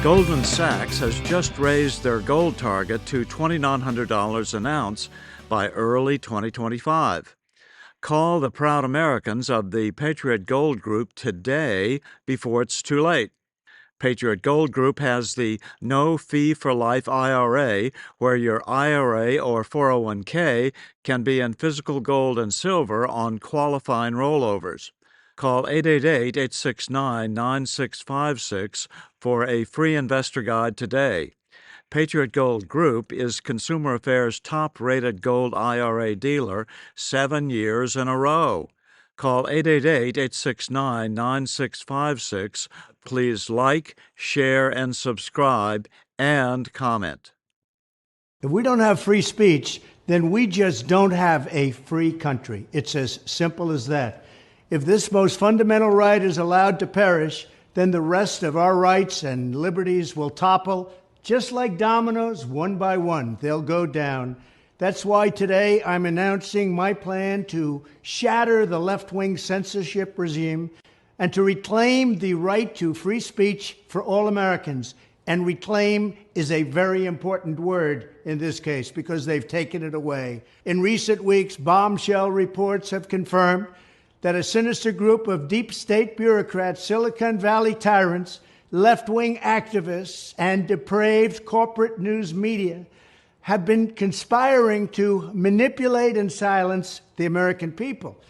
Goldman Sachs has just raised their gold target to $2,900 an ounce by early 2025. Call the proud Americans of the Patriot Gold Group today before it's too late. Patriot Gold Group has the No Fee for Life IRA, where your IRA or 401k can be in physical gold and silver on qualifying rollovers. Call 888-869-9656 for a free investor guide today. Patriot Gold Group is Consumer Affairs' top-rated gold IRA dealer 7 years in a row. Call 888-869-9656. Please like, share, and subscribe, and comment. If we don't have free speech, then we just don't have a free country. It's as simple as that. If this most fundamental right is allowed to perish, then the rest of our rights and liberties will topple. Just like dominoes, one by one, they'll go down. That's why today I'm announcing my plan to shatter the left-wing censorship regime and to reclaim the right to free speech for all Americans. And reclaim is a very important word in this case because they've taken it away. In recent weeks, bombshell reports have confirmed that a sinister group of deep state bureaucrats, Silicon Valley tyrants, left-wing activists, and depraved corporate news media have been conspiring to manipulate and silence the American people.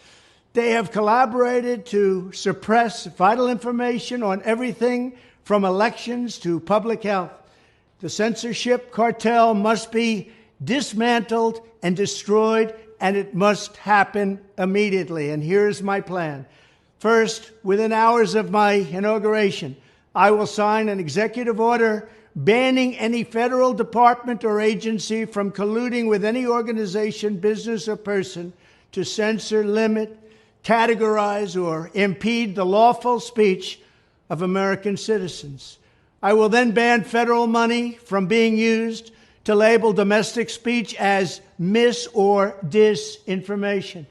They have collaborated to suppress vital information on everything from elections to public health. The censorship cartel must be dismantled and destroyed, and it must happen immediately. And here's my plan. First, within hours of my inauguration, I will sign an executive order banning any federal department or agency from colluding with any organization, business, or person to censor, limit, categorize, or impede the lawful speech of American citizens. I will then ban federal money from being used to label domestic speech as mis- or disinformation.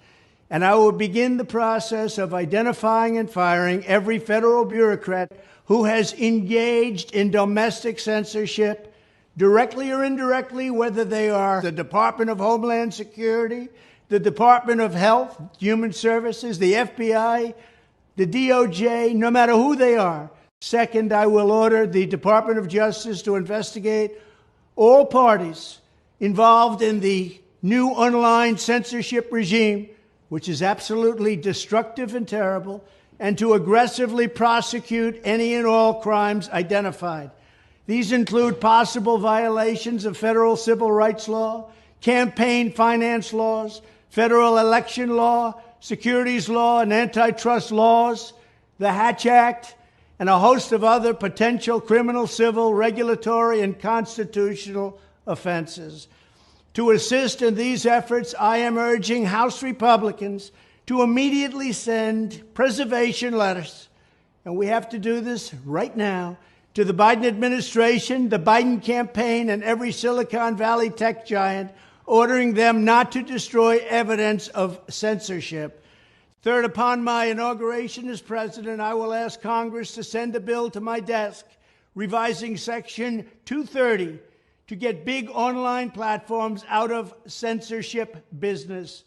And I will begin the process of identifying and firing every federal bureaucrat who has engaged in domestic censorship, directly or indirectly, whether they are the Department of Homeland Security, the Department of Health, Human Services, the FBI, the DOJ, no matter who they are. Second, I will order the Department of Justice to investigate all parties involved in the new online censorship regime, which is absolutely destructive and terrible, and to aggressively prosecute any and all crimes identified. These include possible violations of federal civil rights law, campaign finance laws, federal election law, securities law, and antitrust laws, the Hatch Act, and a host of other potential criminal, civil, regulatory, and constitutional offenses. To assist in these efforts, I am urging House Republicans to immediately send preservation letters, and we have to do this right now, to the Biden administration, the Biden campaign, and every Silicon Valley tech giant, ordering them not to destroy evidence of censorship. Third, upon my inauguration as president, I will ask Congress to send a bill to my desk revising Section 230 to get big online platforms out of censorship business.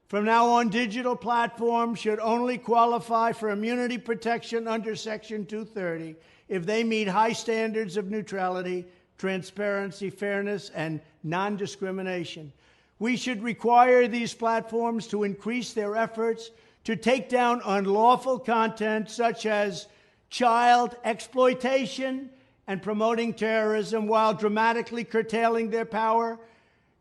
From now on, digital platforms should only qualify for immunity protection under Section 230 if they meet high standards of neutrality, transparency, fairness, and non-discrimination. We should require these platforms to increase their efforts to take down unlawful content such as child exploitation and promoting terrorism, while dramatically curtailing their power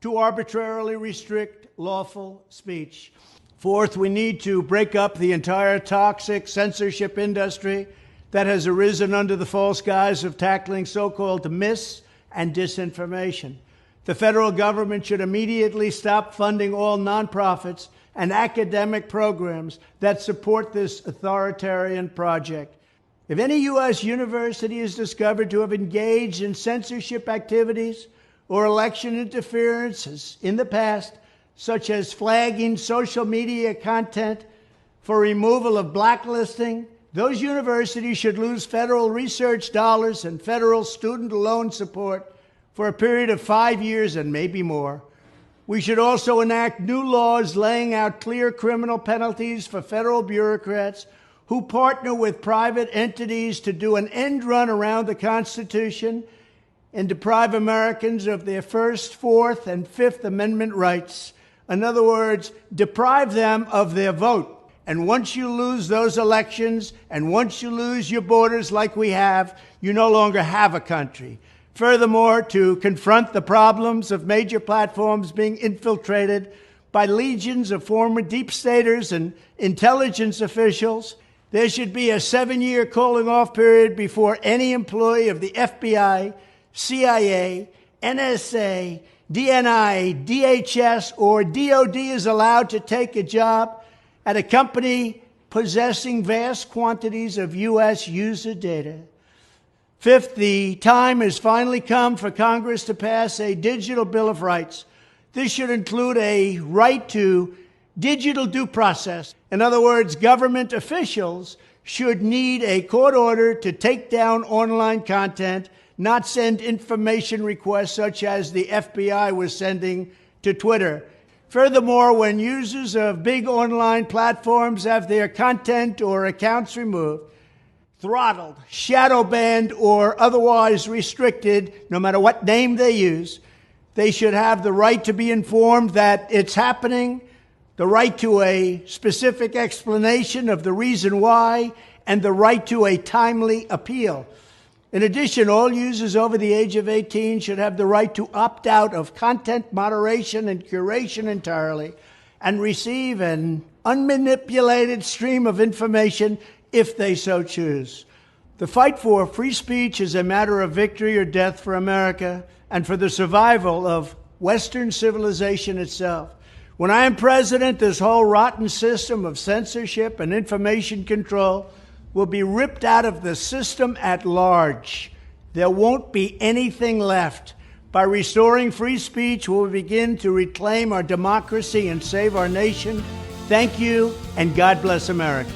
to arbitrarily restrict lawful speech. Fourth, we need to break up the entire toxic censorship industry that has arisen under the false guise of tackling so-called mis- and disinformation. The federal government should immediately stop funding all nonprofits and academic programs that support this authoritarian project. If any U.S. university is discovered to have engaged in censorship activities or election interferences in the past, such as flagging social media content for removal of blacklisting, Those universities should lose federal research dollars and federal student loan support for a period of 5 years and maybe more. We should also enact new laws laying out clear criminal penalties for federal bureaucrats who partner with private entities to do an end run around the Constitution and deprive Americans of their First, Fourth, and Fifth Amendment rights. In other words, deprive them of their vote. And once you lose those elections, and once you lose your borders like we have, you no longer have a country. Furthermore, to confront the problems of major platforms being infiltrated by legions of former deep staters and intelligence officials, there should be a 7-year cooling-off period before any employee of the FBI, CIA, NSA, DNI, DHS, or DOD is allowed to take a job at a company possessing vast quantities of U.S. user data. Fifth, the time has finally come for Congress to pass a digital Bill of Rights. This should include a right to digital due process. In other words, government officials should need a court order to take down online content, not send information requests such as the FBI was sending to Twitter. Furthermore, when users of big online platforms have their content or accounts removed, throttled, shadow banned, or otherwise restricted, no matter what name they use, they should have the right to be informed that it's happening, the right to a specific explanation of the reason why, and the right to a timely appeal. In addition, all users over the age of 18 should have the right to opt out of content moderation and curation entirely and receive an unmanipulated stream of information if they so choose. The fight for free speech is a matter of victory or death for America and for the survival of Western civilization itself. When I am president, this whole rotten system of censorship and information control will be ripped out of the system at large. There won't be anything left. By restoring free speech, we'll begin to reclaim our democracy and save our nation. Thank you, and God bless America.